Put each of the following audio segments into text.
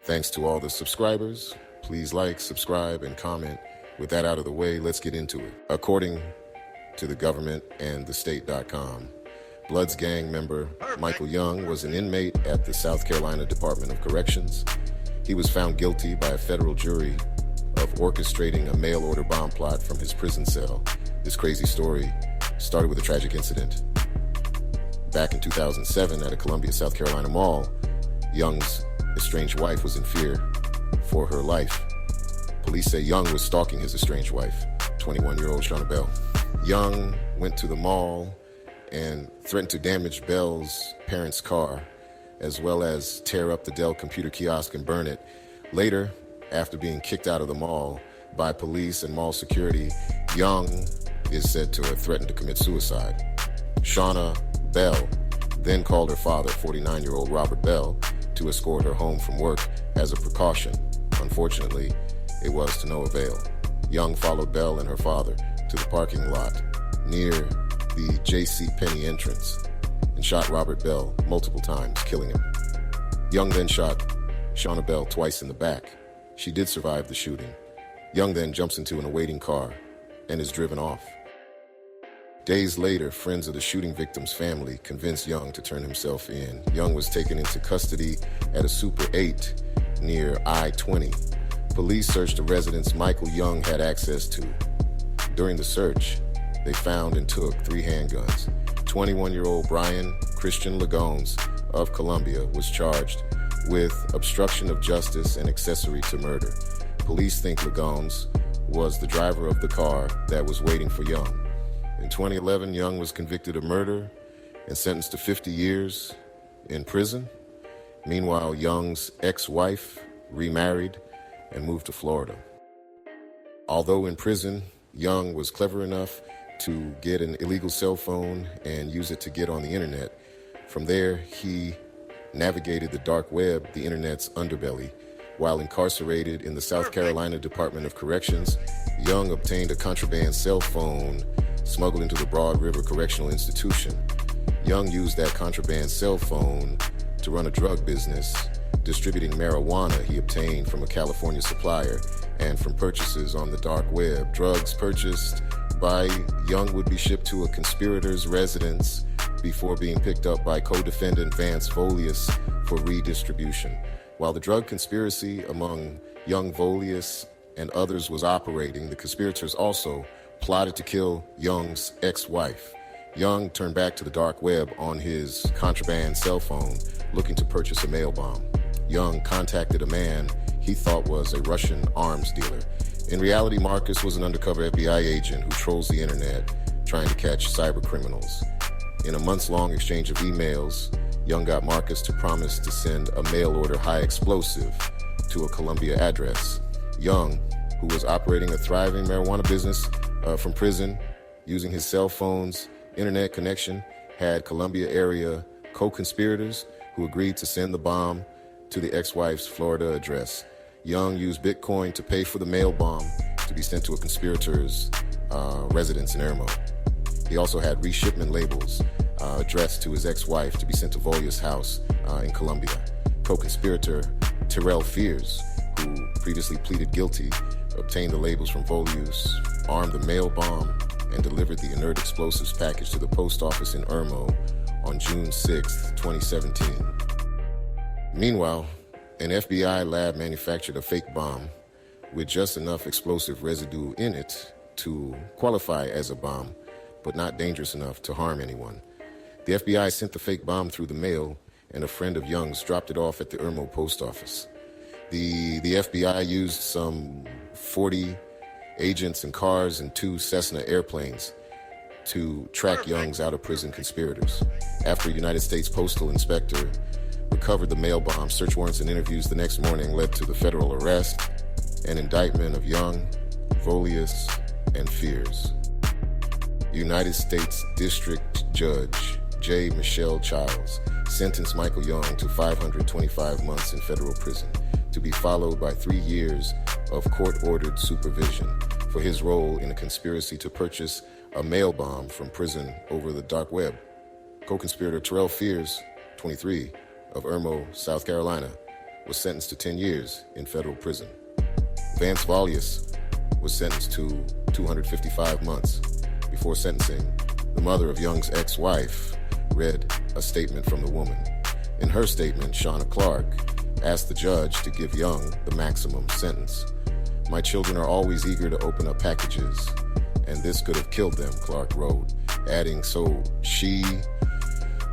Thanks to all the subscribers. Please like, subscribe, and comment. With that out of the way, let's get into it. According to the government and thestate.com, Bloods gang member Michael Young was an inmate at the South Carolina Department of Corrections. He was found guilty by a federal jury of orchestrating a mail-order bomb plot from his prison cell. This crazy story started with a tragic incident. Back in 2007 at a Columbia, South Carolina mall, Young's estranged wife was in fear for her life. Police say Young was stalking his estranged wife, 21-year-old Shauna Bell. Young went to the mall and threatened to damage Bell's parents' car, as well as tear up the Dell computer kiosk and burn it. Later, after being kicked out of the mall by police and mall security, Young is said to have threatened to commit suicide. Shauna Bell then called her father, 49-year-old Robert Bell, to escort her home from work as a precaution. Unfortunately, it was to no avail. Young followed Bell and her father to the parking lot near the J.C. Penney entrance and shot Robert Bell multiple times, killing him. Young then shot Shauna Bell twice in the back. She did survive the shooting. Young then jumps into an awaiting car and is driven off. Days later, friends of the shooting victim's family convinced Young to turn himself in. Young was taken into custody at a Super 8 near I-20. Police searched the residence Michael Young had access to. During the search, they found and took 3 handguns. 21-year-old Brian Christian Lagones of Columbia was charged with obstruction of justice and accessory to murder. Police think Lagones was the driver of the car that was waiting for Young. In 2011, Young was convicted of murder and sentenced to 50 years in prison. Meanwhile, Young's ex-wife remarried and moved to Florida. Although in prison, Young was clever enough to get an illegal cell phone and use it to get on the internet. From there, he navigated the dark web, the internet's underbelly. While incarcerated in the South Carolina Department of Corrections, Young obtained a contraband cell phone smuggled into the Broad River Correctional Institution. Young used that contraband cell phone to run a drug business, distributing marijuana he obtained from a California supplier and from purchases on the dark web. Drugs purchased by Young would be shipped to a conspirator's residence before being picked up by co-defendant Vance Volious for redistribution. While the drug conspiracy among Young, Volious, and others was operating, the conspirators also plotted to kill Young's ex-wife. Young turned back to the dark web on his contraband cell phone, looking to purchase a mail bomb. Young contacted a man he thought was a Russian arms dealer. In reality, Marcus was an undercover FBI agent who trolls the internet, trying to catch cyber criminals. In a months-long exchange of emails, Young got Marcus to promise to send a mail-order high explosive to a Columbia address. Young, who was operating a thriving marijuana business from prison, using his cell phone's internet connection, had Columbia area co-conspirators who agreed to send the bomb to the ex-wife's Florida address. Young used Bitcoin to pay for the mail bomb to be sent to a conspirator's residence in Irmo. He also had reshipment labels addressed to his ex-wife to be sent to Volious' house in Columbia. Co-conspirator Terrell Fears, who previously pleaded guilty, obtained the labels from Volious, armed the mail bomb, and delivered the inert explosives package to the post office in Irmo on June 6, 2017. Meanwhile, an FBI lab manufactured a fake bomb with just enough explosive residue in it to qualify as a bomb, but not dangerous enough to harm anyone. The FBI sent the fake bomb through the mail, and a friend of Young's dropped it off at the Irmo post office. The FBI used some 40 agents and cars and 2 Cessna airplanes to track Young's out-of-prison conspirators. After a United States postal inspector recovered the mail bomb, search warrants and interviews the next morning led to the federal arrest and indictment of Young, Volious, and Fears. United States District Judge J. Michelle Childs sentenced Michael Young to 525 months in federal prison, to be followed by 3 years of court-ordered supervision for his role in a conspiracy to purchase a mail bomb from prison over the dark web. Co-conspirator Terrell Fears, 23, of Irmo, South Carolina, was sentenced to 10 years in federal prison. Vance Volious was sentenced to 255 months. Before sentencing, the mother of Young's ex-wife read a statement from the woman. In her statement, Shauna Clark asked the judge to give Young the maximum sentence. "My children are always eager to open up packages, and this could have killed them," Clark wrote, adding, "So she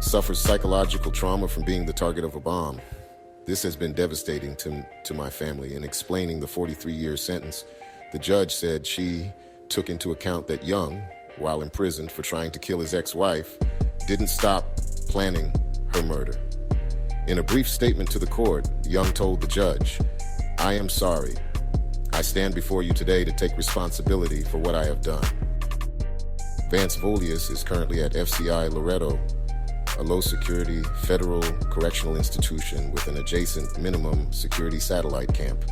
suffers psychological trauma from being the target of a bomb. This has been devastating to my family." In explaining the 43-year sentence, the judge said she took into account that Young, while imprisoned for trying to kill his ex-wife, didn't stop planning her murder. In a brief statement to the court, Young told the judge, "I am sorry. I stand before you today to take responsibility for what I have done." Vance Volious is currently at FCI Loretto, a low-security federal correctional institution with an adjacent minimum security satellite camp.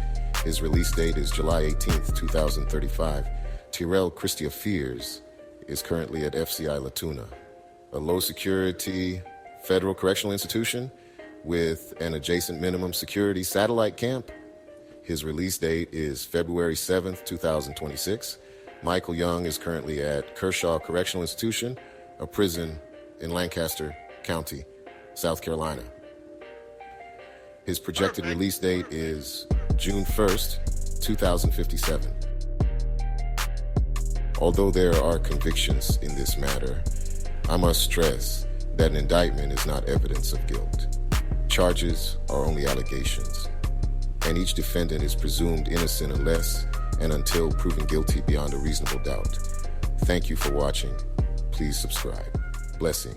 His release date is July 18th, 2035. Tyrell Christia Fears is currently at FCI Latuna, a low-security federal correctional institution with an adjacent minimum security satellite camp. His release date is February 7th, 2026. Michael Young is currently at Kershaw Correctional Institution, a prison in Lancaster County, South Carolina. His projected release date is June 1st, 2057. Although there are convictions in this matter, I must stress that an indictment is not evidence of guilt. Charges are only allegations, and each defendant is presumed innocent unless and until proven guilty beyond a reasonable doubt. Thank you for watching. Please subscribe. Blessings.